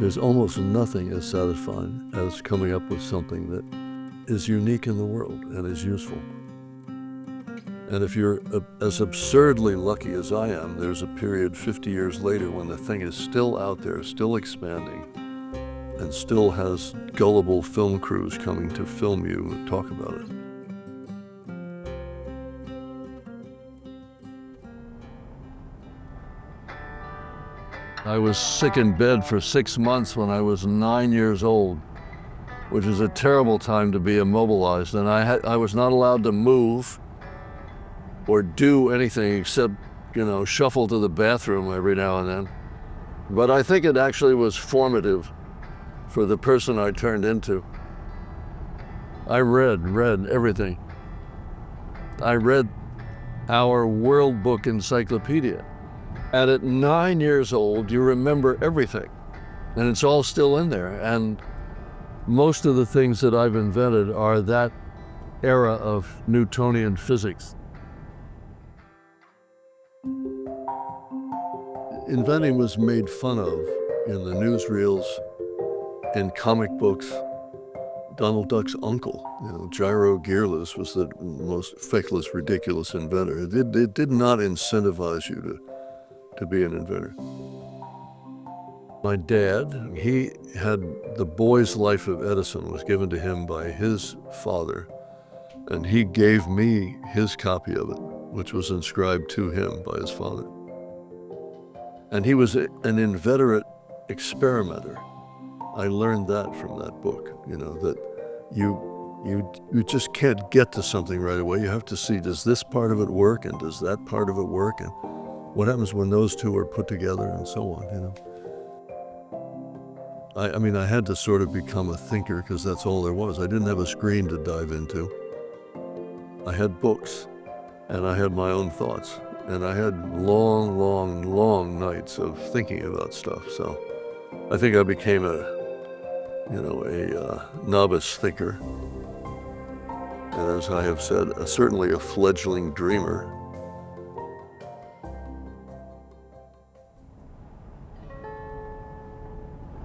There's almost nothing as satisfying as coming up with something that is unique in the world and is useful. And if you're as absurdly lucky as I am, there's a period 50 years later when the thing is still out there, still expanding, and still has gullible film crews coming to film you and talk about it. I was sick in bed for 6 months when I was 9 years old, which is a terrible time to be immobilized. And I was not allowed to move or do anything except, shuffle to the bathroom every now and then. But I think it actually was formative for the person I turned into. I read everything. I read our World Book Encyclopedia. And at 9 years old, you remember everything. And it's all still in there. And most of the things that I've invented are that era of Newtonian physics. Inventing was made fun of in the newsreels, in comic books. Donald Duck's uncle, Gyro Gearless, was the most feckless, ridiculous inventor. It did not incentivize you to be an inventor. My dad, he had the boy's life of Edison was given to him by his father, and he gave me his copy of it, which was inscribed to him by his father. And he was an inveterate experimenter. I learned that from that book, that you just can't get to something right away. You have to see, does this part of it work, and does that part of it work, and what happens when those two are put together, and so on, I had to sort of become a thinker because that's all there was. I didn't have a screen to dive into. I had books, and I had my own thoughts, and I had long, long, long nights of thinking about stuff. So I think I became a novice thinker, and as I have said, certainly a fledgling dreamer.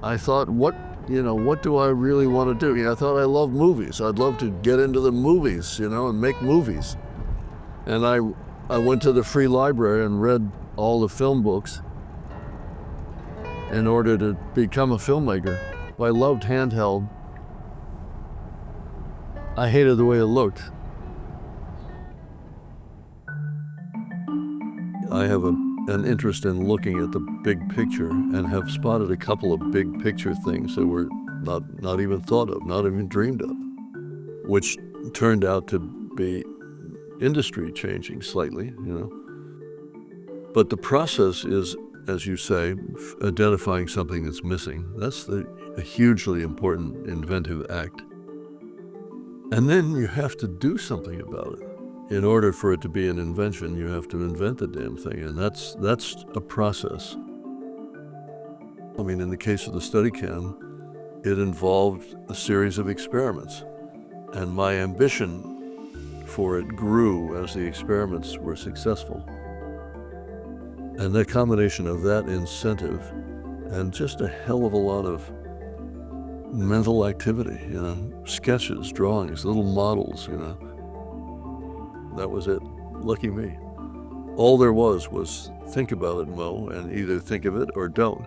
I thought, what do I really want to do? I thought I loved movies. I'd love to get into the movies, and make movies. And I went to the free library and read all the film books in order to become a filmmaker. I loved handheld. I hated the way it looked. I have an interest in looking at the big picture and have spotted a couple of big picture things that were not even thought of, not even dreamed of, which turned out to be industry changing slightly, But the process is, as you say, identifying something that's missing. That's a hugely important inventive act. And then you have to do something about it. In order for it to be an invention, you have to invent the damn thing, and that's a process. In the case of the Steadicam, it involved a series of experiments, and my ambition for it grew as the experiments were successful. And the combination of that incentive and just a hell of a lot of mental activity, sketches, drawings, little models, That was it. Lucky me. All there was think about it, Mo, and either think of it or don't.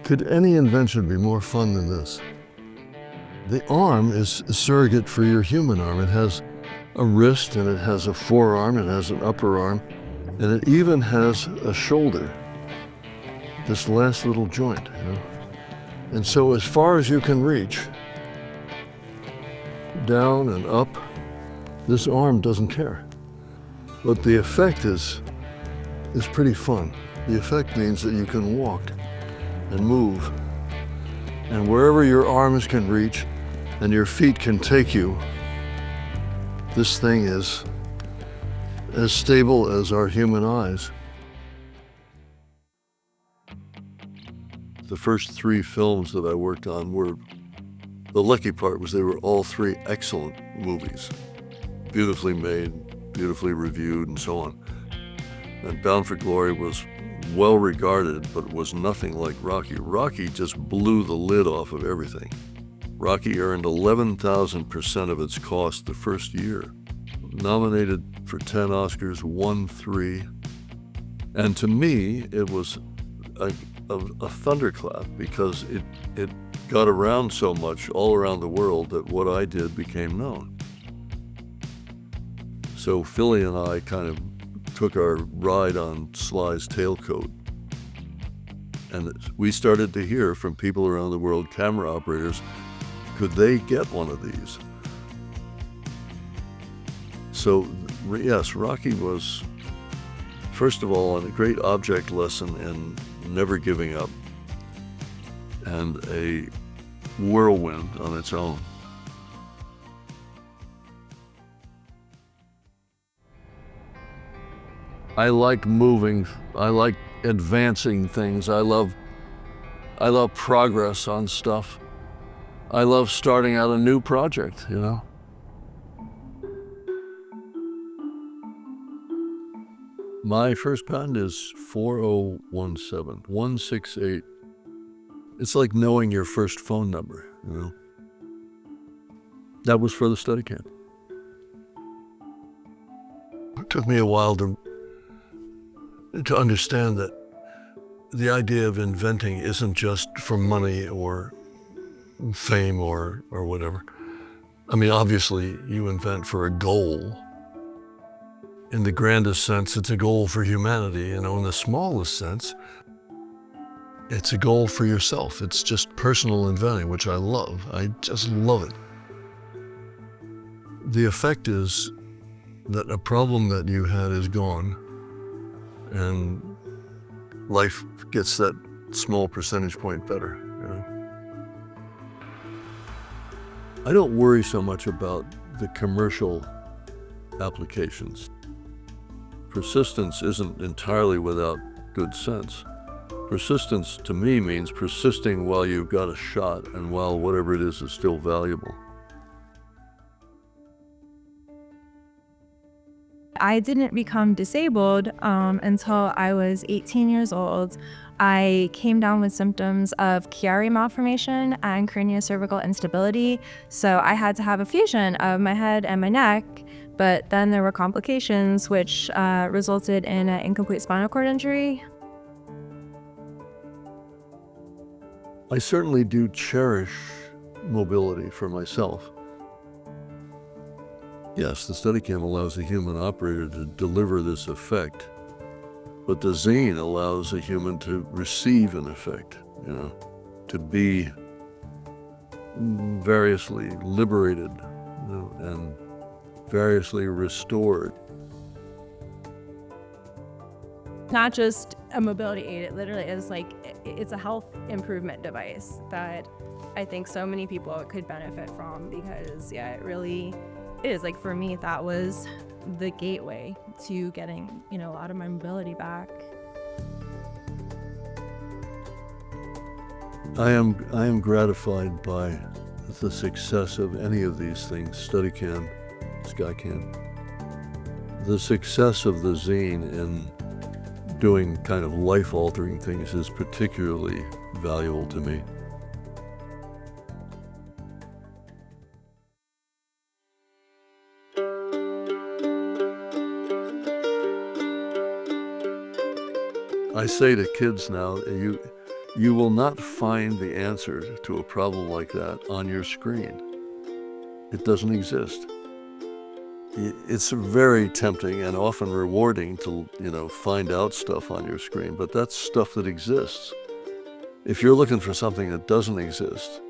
Could any invention be more fun than this? The arm is a surrogate for your human arm. It has a wrist, and it has a forearm, it has an upper arm, and it even has a shoulder, this last little joint, And so as far as you can reach, down and up, this arm doesn't care. But the effect is pretty fun. The effect means that you can walk and move, and wherever your arms can reach and your feet can take you, this thing is as stable as our human eyes. The first 3 films that I worked on the lucky part was they were all 3 excellent movies, beautifully made, beautifully reviewed, and so on. And Bound for Glory was well regarded, but was nothing like Rocky. Rocky just blew the lid off of everything. Rocky earned 11,000% of its cost the first year. Nominated for 10 Oscars, won 3. And to me, it was a thunderclap because it got around so much all around the world that what I did became known. So Philly and I kind of took our ride on Sly's tailcoat. And we started to hear from people around the world, camera operators, could they get one of these? So yes, Rocky was, first of all, a great object lesson in never giving up, and a whirlwind on its own. I like moving, I like advancing things, I love progress on stuff. I love starting out a new project, you know? My first patent is 4017, 168. It's like knowing your first phone number, you know? That was for the Steadicam. It took me a while to understand that the idea of inventing isn't just for money or fame or whatever. I mean, obviously, you invent for a goal. In the grandest sense, it's a goal for humanity. You know, in the smallest sense, it's a goal for yourself. It's just personal inventing, which I love. I just love it. The effect is that a problem that you had is gone, and life gets that small percentage point better, you know? I don't worry so much about the commercial applications. Persistence isn't entirely without good sense. Persistence to me means persisting while you've got a shot and while whatever it is still valuable. I didn't become disabled until I was 18 years old. I came down with symptoms of Chiari malformation and craniocervical instability, so I had to have a fusion of my head and my neck, but then there were complications which resulted in an incomplete spinal cord injury. I certainly do cherish mobility for myself. Yes, the Steadicam allows a human operator to deliver this effect, but the Zine allows a human to receive an effect, you know, to be variously liberated, you know, and variously restored. Not just a mobility aid, it literally is like, it's a health improvement device that I think so many people could benefit from, because yeah, it really is. Like for me, that was the gateway to getting, you know, a lot of my mobility back. I am gratified by the success of any of these things, Steadicam, Skycam. The success of the Zine in doing kind of life-altering things is particularly valuable to me. I say to kids now, you will not find the answer to a problem like that on your screen. It doesn't exist. It's very tempting and often rewarding to, you know, find out stuff on your screen, but that's stuff that exists. If you're looking for something that doesn't exist,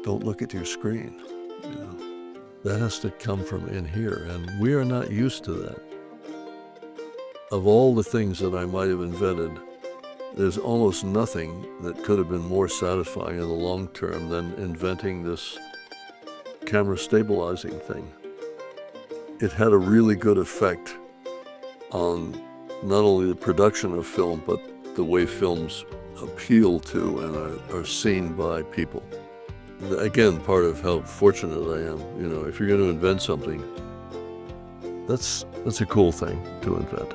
don't look at your screen. You know, that has to come from in here, and we are not used to that. Of all the things that I might have invented, there's almost nothing that could have been more satisfying in the long term than inventing this camera stabilizing thing. It had a really good effect on not only the production of film, but the way films appeal to and are seen by people. Again, part of how fortunate I am. You know, if you're going to invent something, that's a cool thing to invent.